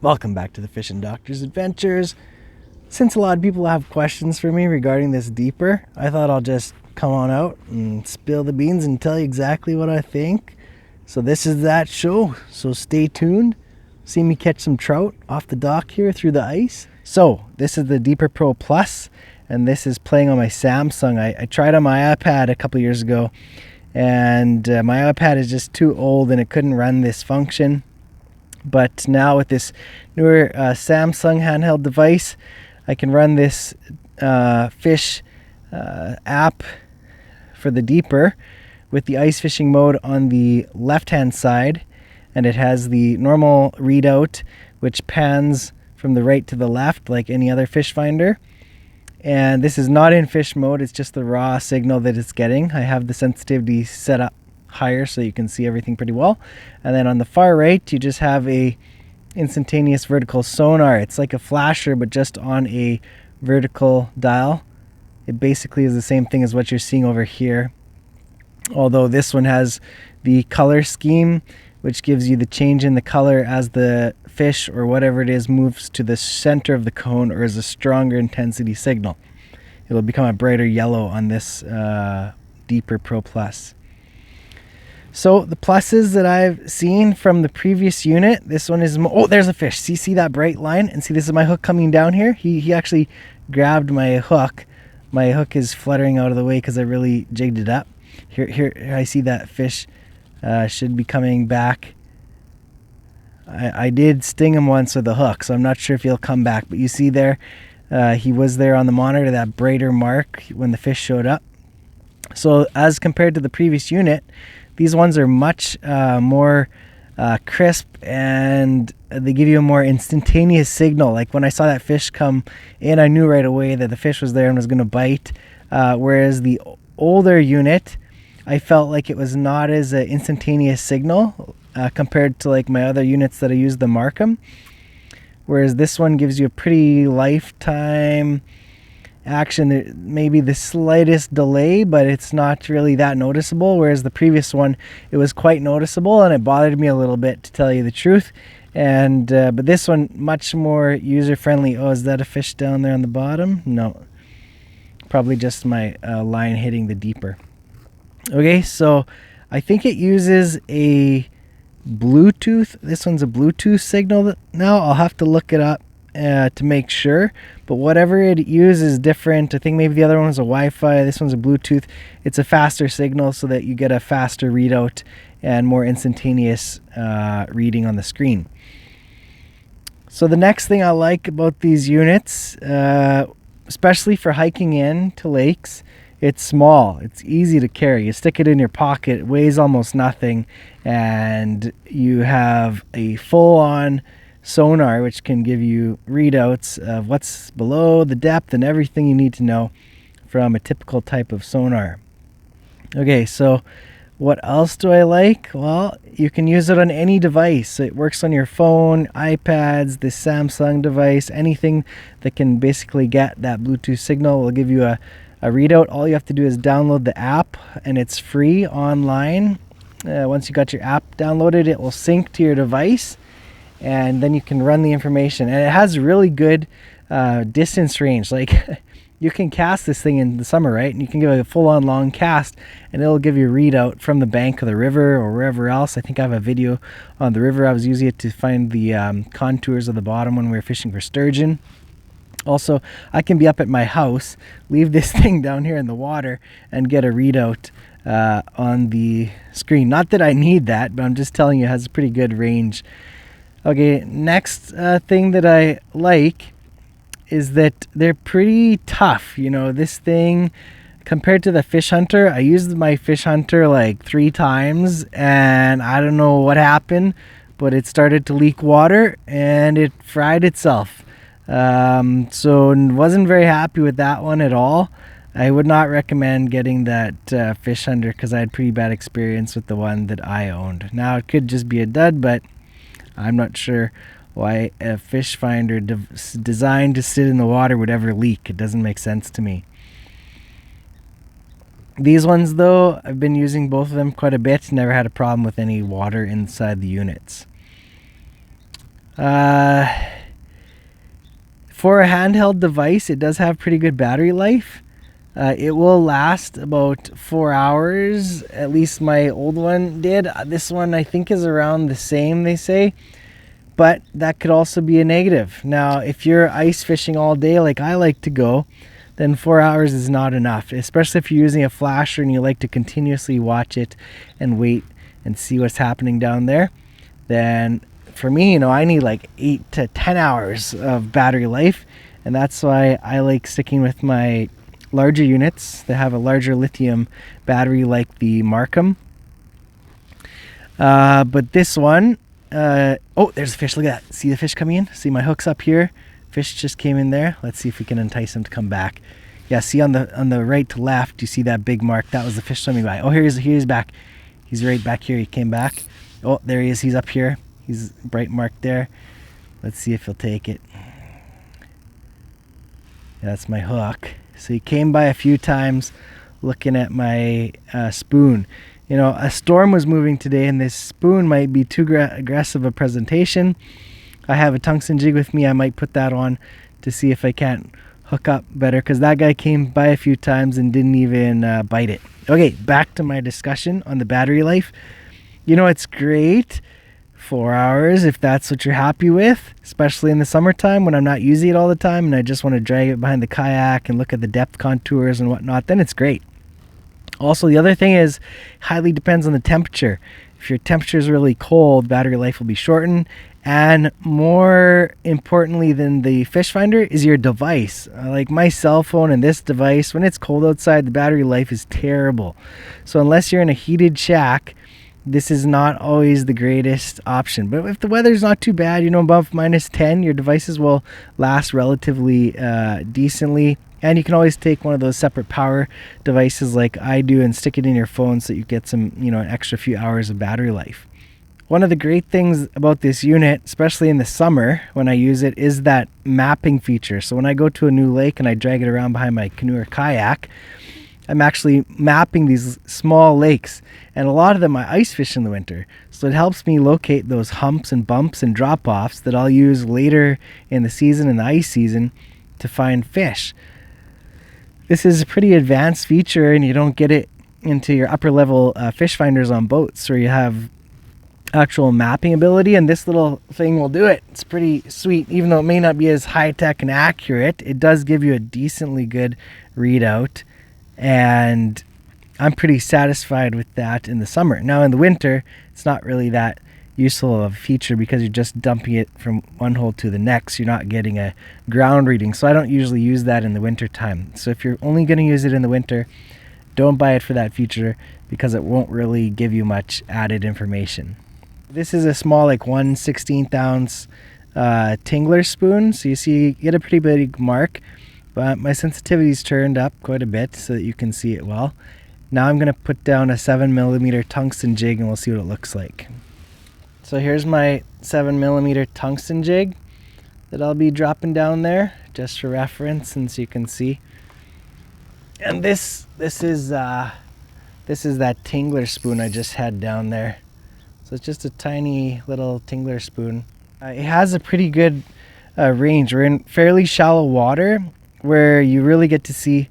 Welcome back to the Fishing Doctor's Adventures. Since a lot of people have questions for me regarding this deeper, I thought I'll just come on out and spill the beans and tell you exactly what I think. So this is that show, so stay tuned. See me catch some trout off the dock here through the ice. So this is the Deeper Pro Plus, and this is playing on my Samsung. I tried on my iPad a couple years ago, and my iPad is just too old and it couldn't run this function. But now with this newer Samsung handheld device, I can run this fish app for the deeper with the ice fishing mode on the left hand side, and it has the normal readout which pans from the right to the left like any other fish finder. And this is not in fish mode, it's just the raw signal that it's getting. I have the sensitivity set up higher so you can see everything pretty well. And then on the far right you just have a instantaneous vertical sonar. It's like a flasher but just on a vertical dial. It basically is the same thing as what you're seeing over here, although this one has the color scheme which gives you the change in the color as the fish or whatever it is moves to the center of the cone or is a stronger intensity signal. It'll become a brighter yellow on this Deeper Pro Plus. So the pluses that I've seen from the previous unit, this one is, oh, there's a fish. See that bright line? And see, this is my hook coming down here. He actually grabbed my hook. My hook is fluttering out of the way because I really jigged it up. Here, I see that fish should be coming back. I did sting him once with a hook, so I'm not sure if he'll come back. But you see there, he was there on the monitor, that brighter mark when the fish showed up. So as compared to the previous unit, these ones are much more crisp, and they give you a more instantaneous signal. Like when I saw that fish come in, I knew right away that the fish was there and was going to bite. Whereas the older unit, I felt like it was not as an instantaneous signal compared to like my other units that I used, the Markham. Whereas this one gives you a pretty lifetime action, maybe the slightest delay, but it's not really that noticeable. Whereas the previous one, it was quite noticeable and it bothered me a little bit, to tell you the truth. And but this one, much more user friendly. Oh, is that a fish down there on the bottom? No, probably just my line hitting the deeper. Okay, so I think it uses a Bluetooth. This one's a Bluetooth signal. Now I'll have to look it up to make sure, but whatever it uses is different. I think maybe the other one was a Wi-Fi, this one's a Bluetooth. It's a faster signal so that you get a faster readout and more instantaneous reading on the screen. So the next thing I like about these units, especially for hiking in to lakes, it's small, it's easy to carry. You stick it in your pocket, it weighs almost nothing, and you have a full-on sonar which can give you readouts of what's below, the depth, and everything you need to know from a typical type of sonar. Okay, so what else do I like? Well, you can use it on any device. It works on your phone, iPads, the Samsung device, anything that can basically get that Bluetooth signal will give you a readout. All you have to do is download the app, and it's free online. Once you got your app downloaded, it will sync to your device, and then you can run the information. And it has really good distance range. Like you can cast this thing in the summer, right? And you can give a full-on long cast, and it'll give you a readout from the bank of the river or wherever else. I think I have a video on the river. I was using it to find the contours of the bottom when we were fishing for sturgeon. Also, I can be up at my house, leave this thing down here in the water, and get a readout on the screen. Not that I need that, but I'm just telling you it has a pretty good range. Okay, next thing that I like is that they're pretty tough. You know, this thing, compared to the Fish Hunter, I used my Fish Hunter like 3 times, and I don't know what happened, but it started to leak water, and it fried itself. So wasn't very happy with that one at all. I would not recommend getting that Fish Hunter because I had pretty bad experience with the one that I owned. Now it could just be a dud, but I'm not sure why a fish finder designed to sit in the water would ever leak. It doesn't make sense to me. These ones though, I've been using both of them quite a bit. Never had a problem with any water inside the units. Uh, for a handheld device, it does have pretty good battery life. It will last about 4 hours. At least my old one did. This one I think is around the same, they say. But that could also be a negative. Now, if you're ice fishing all day like I like to go, then 4 hours is not enough, especially if you're using a flasher and you like to continuously watch it and wait and see what's happening down there. Then for me, I need like 8 to 10 hours of battery life, and that's why I like sticking with my larger units that have a larger lithium battery like the Markham. But this one, oh, there's a fish. Look at that. See the fish coming in? See my hook's up here? Fish just came in there. Let's see if we can entice him to come back. Yeah, see on the right to left, you see that big mark? That was the fish swimming by. Oh, here's back. He's right back here. He came back. Oh, there he is. He's up here. He's bright marked there. Let's see if he'll take it. Yeah, that's my hook. So he came by a few times looking at my spoon. A storm was moving today, and this spoon might be too aggressive a presentation. I have a tungsten jig with me. I might put that on to see if I can't hook up better, because that guy came by a few times and didn't even bite it. Okay, back to my discussion on the battery life. It's great, 4 hours if that's what you're happy with, especially in the summertime when I'm not using it all the time and I just want to drag it behind the kayak and look at the depth contours and whatnot. Then it's great. Also, the other thing is, highly depends on the temperature. If your temperature is really cold, battery life will be shortened. And more importantly than the fish finder is your device. Like my cell phone and this device, when it's cold outside, the battery life is terrible. So unless you're in a heated shack, this is not always the greatest option. But if the weather's not too bad, above -10, your devices will last relatively decently. And you can always take one of those separate power devices like I do and stick it in your phone so that you get some, an extra few hours of battery life. One of the great things about this unit, especially in the summer when I use it, is that mapping feature. So when I go to a new lake and I drag it around behind my canoe or kayak, I'm actually mapping these small lakes, and a lot of them I ice fish in the winter. So it helps me locate those humps and bumps and drop-offs that I'll use later in the season, in the ice season, to find fish. This is a pretty advanced feature, and you don't get it into your upper level fish finders on boats where you have actual mapping ability, and this little thing will do it. It's pretty sweet. Even though it may not be as high-tech and accurate, it does give you a decently good readout, and I'm pretty satisfied with that in the summer. Now in the winter, it's not really that useful of a feature because you're just dumping it from one hole to the next. You're not getting a ground reading, so I don't usually use that in the winter time. So if you're only going to use it in the winter, don't buy it for that feature because it won't really give you much added information. This is a small, like 1/16 ounce tingler spoon, so you see, you get a pretty big mark, but my sensitivity's turned up quite a bit so that you can see it well. Now I'm going to put down a 7mm tungsten jig and we'll see what it looks like. So here's my 7mm tungsten jig that I'll be dropping down there just for reference and so you can see. And this is that tingler spoon I just had down there. So it's just a tiny little tingler spoon. It has a pretty good range. We're in fairly shallow water where you really get to see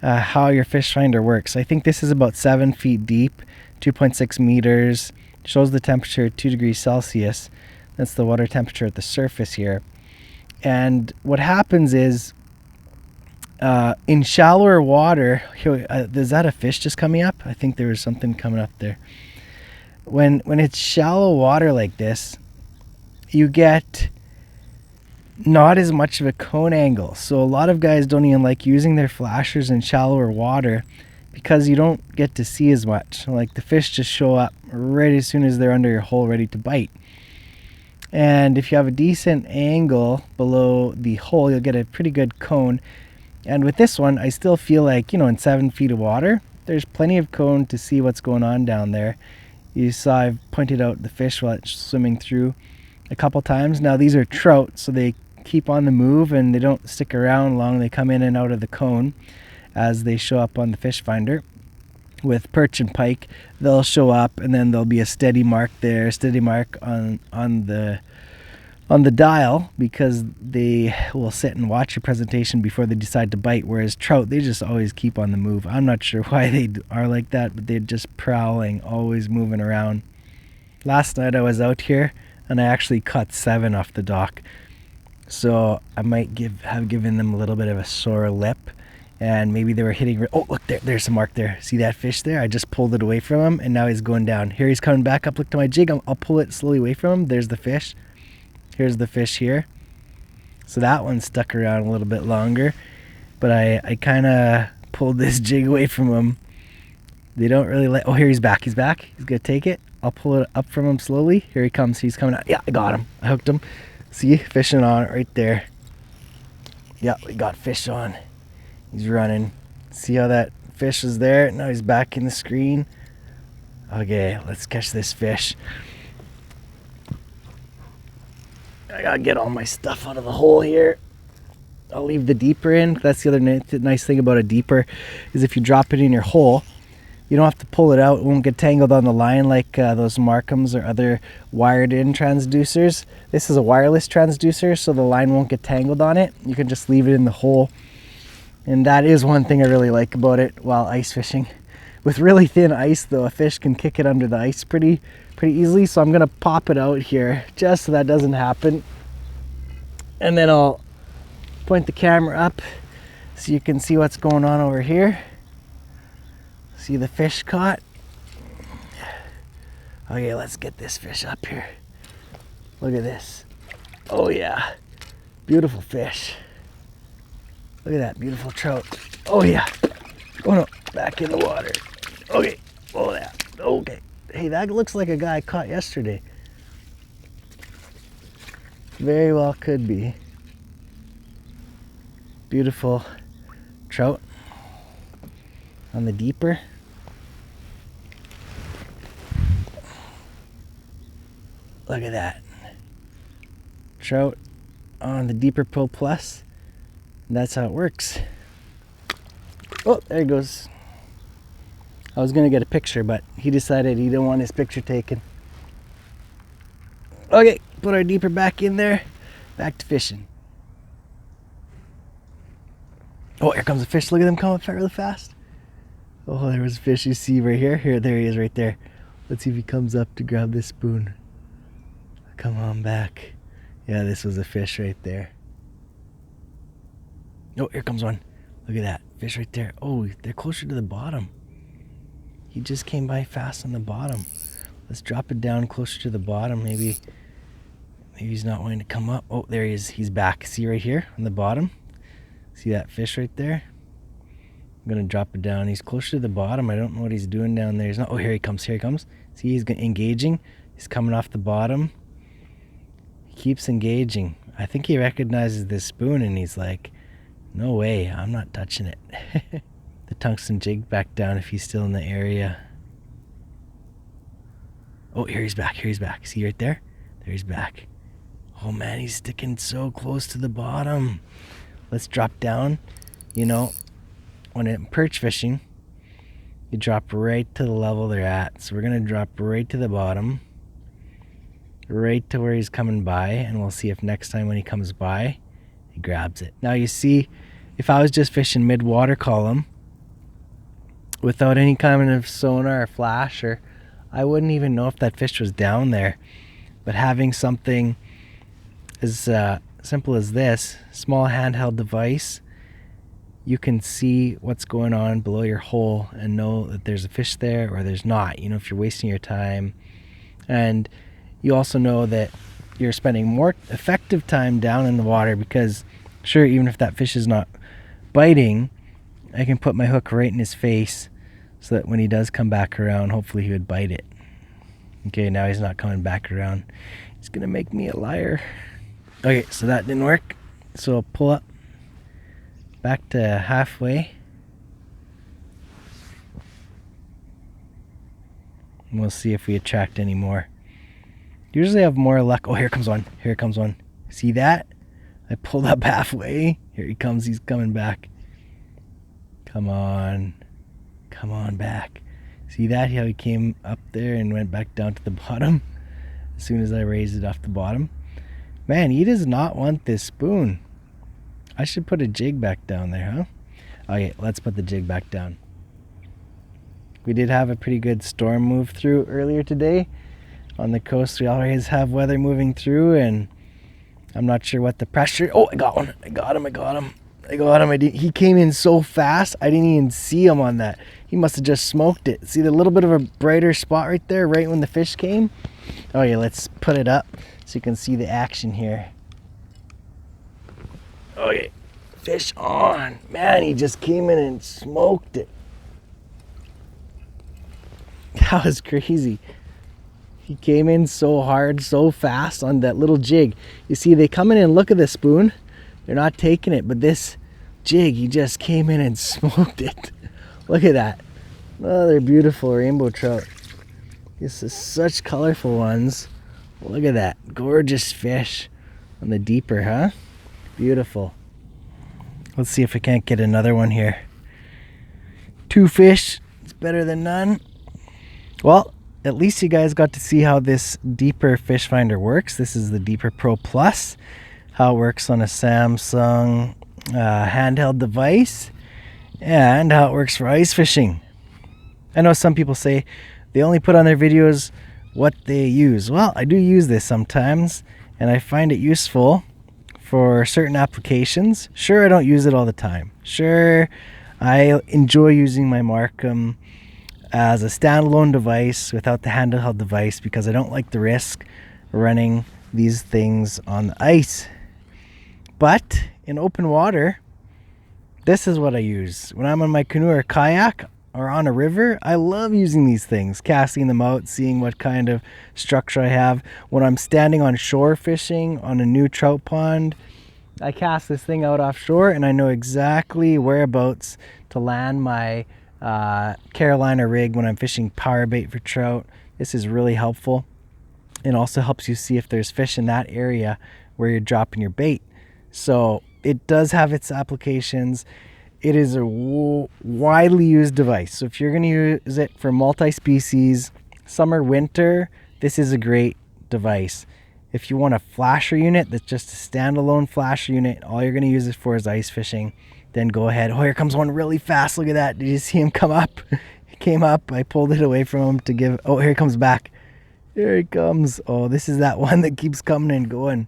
how your fish finder works. I think this is about 7 feet deep, 2.6 meters. Shows the temperature at 2 degrees Celsius. That's the water temperature at the surface here. And what happens is, in shallower water, is that a fish just coming up? I think there was something coming up there. When it's shallow water like this, you get not as much of a cone angle. So a lot of guys don't even like using their flashers in shallower water because you don't get to see as much. Like the fish just show up right as soon as they're under your hole ready to bite. And if you have a decent angle below the hole, you'll get a pretty good cone. And with this one, I still feel like, in 7 feet of water, there's plenty of cone to see what's going on down there. You saw I've pointed out the fish while it's swimming through a couple times. Now these are trout, so they keep on the move and they don't stick around long. They come in and out of the cone as they show up on the fish finder. With perch and pike, they'll show up and then there'll be a steady mark there, steady mark on the on the dial because they will sit and watch your presentation before they decide to bite, whereas trout, they just always keep on the move. I'm not sure why they are like that, but they're just prowling, always moving around. Last night I was out here and I actually caught 7 off the dock, so I might have given them a little bit of a sore lip, and maybe they were hitting. Oh look, there's a mark there. See that fish there? I just pulled it away from him and now he's going down. Here he's coming back up. Look to my jig. I'll pull it slowly away from him. There's the fish. Here's the fish here. So that one stuck around a little bit longer, but I kind of pulled this jig away from him. They don't really let. Oh, here he's back. He's back. He's gonna take it. I'll pull it up from him slowly. Here he comes. He's coming out. Yeah, I got him. I hooked him. See, fishing on it right there. Yeah, we got fish on. He's running. See how that fish is there? Now he's back in the screen. Okay, let's catch this fish. I gotta get all my stuff out of the hole here. I'll leave the deeper in. That's the other nice thing about a deeper, is if you drop it in your hole, you don't have to pull it out. It won't get tangled on the line like those Markhams or other wired in transducers. This is a wireless transducer, so the line won't get tangled on it. You can just leave it in the hole. And that is one thing I really like about it while ice fishing. With really thin ice though, a fish can kick it under the ice pretty easily, so I'm gonna pop it out here just so that doesn't happen. And then I'll point the camera up so you can see what's going on over here. See the fish caught? Okay, let's get this fish up here. Look at this. Oh yeah, beautiful fish. Look at that beautiful trout. Oh yeah. Oh no, back in the water. Okay, oh yeah, okay. Hey, that looks like a guy I caught yesterday. Very well could be. Beautiful trout on the deeper. Look at that. Trout on the deeper Pro Plus. That's how it works. Oh, there he goes. I was gonna get a picture, but he decided he didn't want his picture taken. Okay, put our deeper back in there. Back to fishing. Oh, here comes a fish. Look at him come up really fast. Oh, there was a fish you see right here. Here, there he is right there. Let's see if he comes up to grab this spoon. Come on back. Yeah, this was a fish right there. Oh, here comes one. Look at that fish right there. Oh, they're closer to the bottom. He just came by fast on the bottom. Let's drop it down closer to the bottom. Maybe he's not wanting to come up. Oh, there he is. He's back. See right here on the bottom? See that fish right there? I'm gonna drop it down. He's closer to the bottom. I don't know what he's doing down there. He's not. Oh, here he comes. Here he comes. See, he's engaging. He's coming off the bottom. He keeps engaging. I think he recognizes this spoon and he's like, no way, I'm not touching it. The tungsten jig back down if he's still in the area. Oh, here he's back. Here he's back. See right there? There he's back. Oh man, he's sticking so close to the bottom. Let's drop down. You know, when I'm perch fishing, you drop right to the level they're at. So we're gonna drop right to the bottom, right to where he's coming by, and we'll see if next time when he comes by, he grabs it. Now you see, if I was just fishing mid-water column without any kind of sonar or flash, or I wouldn't even know if that fish was down there. But having something as simple as this, small handheld device, you can see what's going on below your hole and know that there's a fish there or there's not, you know, if you're wasting your time. And you also know that you're spending more effective time down in the water because, sure, even if that fish is not biting, I can put my hook right in his face so that when he does come back around, hopefully he would bite it. Okay, now he's not coming back around. He's gonna make me a liar. Okay, so that didn't work. So I'll pull up back to halfway. And we'll see if we attract any more. Usually I have more luck. Oh, here comes one. Here comes one. See that? I pulled up halfway. Here he comes. He's coming back. Come on. Come on back. See that? How he came up there and went back down to the bottom as soon as I raised it off the bottom. Man, he does not want this spoon. I should put a jig back down there, huh? Okay, let's put the jig back down. We did have a pretty good storm move through earlier today. On the coast, we always have weather moving through, and I'm not sure what the pressure... Oh, I got one. I got him. He came in so fast, I didn't even see him on that. He must have just smoked it. See the little bit of a brighter spot right there, right when the fish came? Oh yeah, let's put it up so you can see the action here. Okay, fish on. Man, he just came in and smoked it. That was crazy. He came in so hard, so fast on that little jig. You see, they come in and look at the spoon. They're not taking it, but this jig, he just came in and smoked it. Look at that. Oh, they're beautiful rainbow trout. This is such colorful ones. Look at that. Gorgeous fish on the deeper, huh? Beautiful. Let's see if we can't get another one here. 2 fish. It's better than none. Well, at least you guys got to see how this deeper fish finder works. This is the Deeper Pro Plus. How it works on a Samsung handheld device, and how it works for ice fishing. I know some people say they only put on their videos what they use. Well, I do use this sometimes, and I find it useful for certain applications. Sure, I don't use it all the time. Sure, I enjoy using my Markham as a standalone device without the handheld device because I don't like the risk running these things on the ice. But in open water, this is what I use. When I'm on my canoe or kayak or on a river, I love using these things, casting them out, seeing what kind of structure I have. When I'm standing on shore fishing on a new trout pond, I cast this thing out offshore and I know exactly whereabouts to land my Carolina rig when I'm fishing power bait for trout. This is really helpful. It also helps you see if there's fish in that area where you're dropping your bait. So it does have its applications. It is a widely used device. So if you're going to use it for multi-species, summer, winter, this is a great device. If you want a flasher unit that's just a standalone flasher unit, all you're going to use it for is ice fishing, then go ahead. Oh, here comes one really fast. Look at that. Did you see him come up? He came up. I pulled it away from him to give... Oh, here he comes back. Here he comes. Oh, this is that one that keeps coming and going.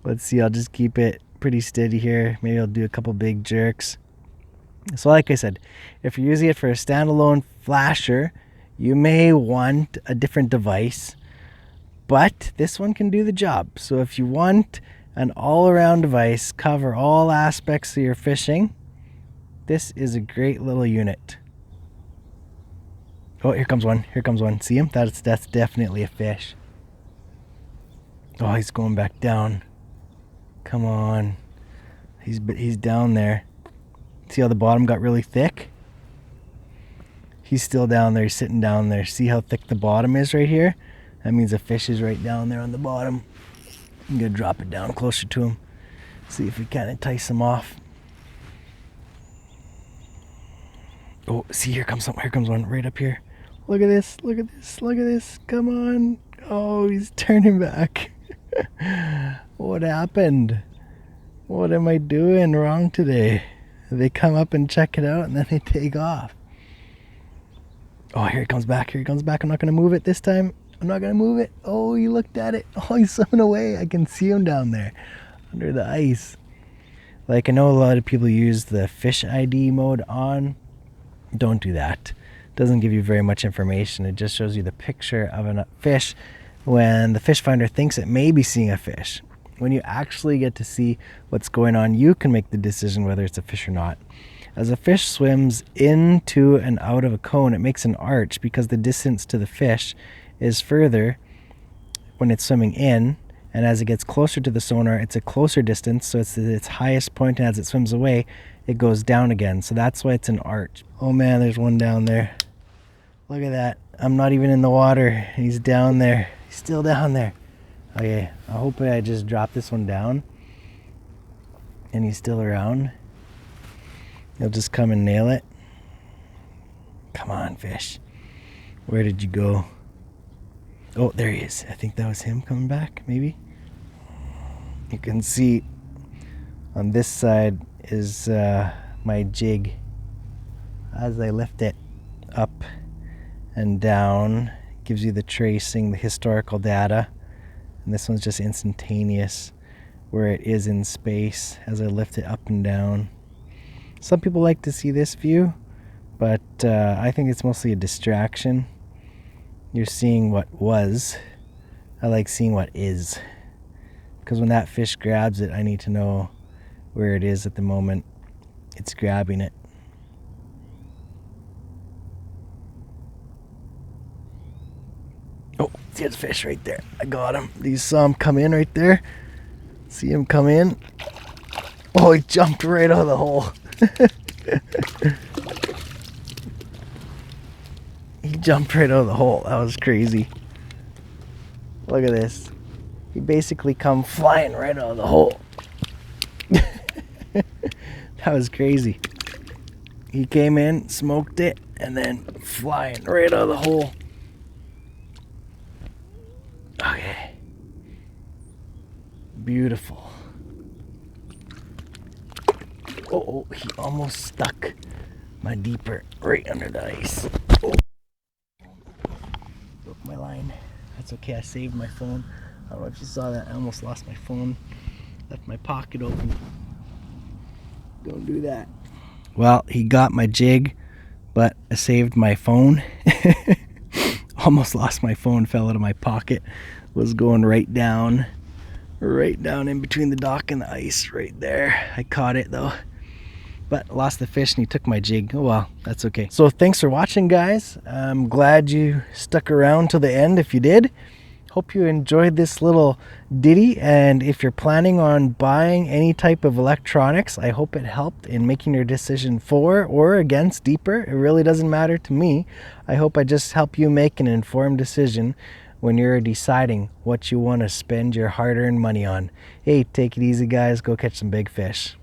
Let's see, I'll just keep it pretty steady here. Maybe I'll do a couple big jerks. So like I said, if you're using it for a standalone flasher, you may want a different device, but this one can do the job. So if you want an all-around device, cover all aspects of your fishing, this is a great little unit. Oh, here comes one. Here comes one. See him? That's definitely a fish. Oh, he's going back down. Come on. He's down there. See how the bottom got really thick? He's still down there. He's sitting down there. See how thick the bottom is right here? That means a fish is right down there on the bottom. I'm going to drop it down closer to him. See if we can entice him off. Oh, see, here comes one right up here. Look at this. Look at this. Look at this. Come on. Oh, he's turning back. What happened? What am I doing wrong today? They come up and check it out and then they take off. Oh, here it comes back. Here it comes back. I'm not going to move it this time. I'm not going to move it. Oh, he looked at it. Oh, he's swimming away. I can see him down there under the ice. Like, I know a lot of people use the fish ID mode on. Don't do that. It doesn't give you very much information. It just shows you the picture of a fish when the fish finder thinks it may be seeing a fish. When you actually get to see what's going on, you can make the decision whether it's a fish or not. As a fish swims into and out of a cone, it makes an arch because the distance to the fish is further when it's swimming in, and as it gets closer to the sonar, it's a closer distance, so it's at its highest point, and as it swims away, it goes down again. So that's why it's an arch. Oh man, there's one down there. Look at that. I'm not even in the water. He's down there. He's still down there. Okay, I hope I just dropped this one down and he's still around. He'll just come and nail it. Come on, fish. Where did you go? Oh, there he is. I think that was him coming back, maybe. You can see on this side is my jig. As I lift it up and down, it gives you the tracing, the historical data. And this one's just instantaneous, where it is in space as I lift it up and down. Some people like to see this view, but I think it's mostly a distraction. You're seeing what was. I like seeing what is. Because when that fish grabs it, I need to know where it is at the moment it's grabbing it. Oh, there's a fish right there. I got him. You saw him come in right there? See him come in? Oh, he jumped right out of the hole. He jumped right out of the hole. That was crazy. Look at this. He basically come flying right out of the hole. That was crazy. He came in, smoked it, and then flying right out of the hole. Okay. Beautiful. Oh, he almost stuck my deeper right under the ice. Oh. Broke my line. That's okay, I saved my phone. I don't know if you saw that. I almost lost my phone. Left my pocket open. Don't do that. Well, he got my jig, but I saved my phone. Almost lost my phone, fell out of my pocket. Was going right down in between the dock and the ice right there. I caught it though, but lost the fish and he took my jig. Oh well, that's okay. So thanks for watching, guys. I'm glad you stuck around till the end if you did. Hope you enjoyed this little ditty, and if you're planning on buying any type of electronics, I hope it helped in making your decision for or against deeper. It really doesn't matter to me. I hope I just help you make an informed decision when you're deciding what you want to spend your hard-earned money on. Hey, take it easy, guys. Go catch some big fish.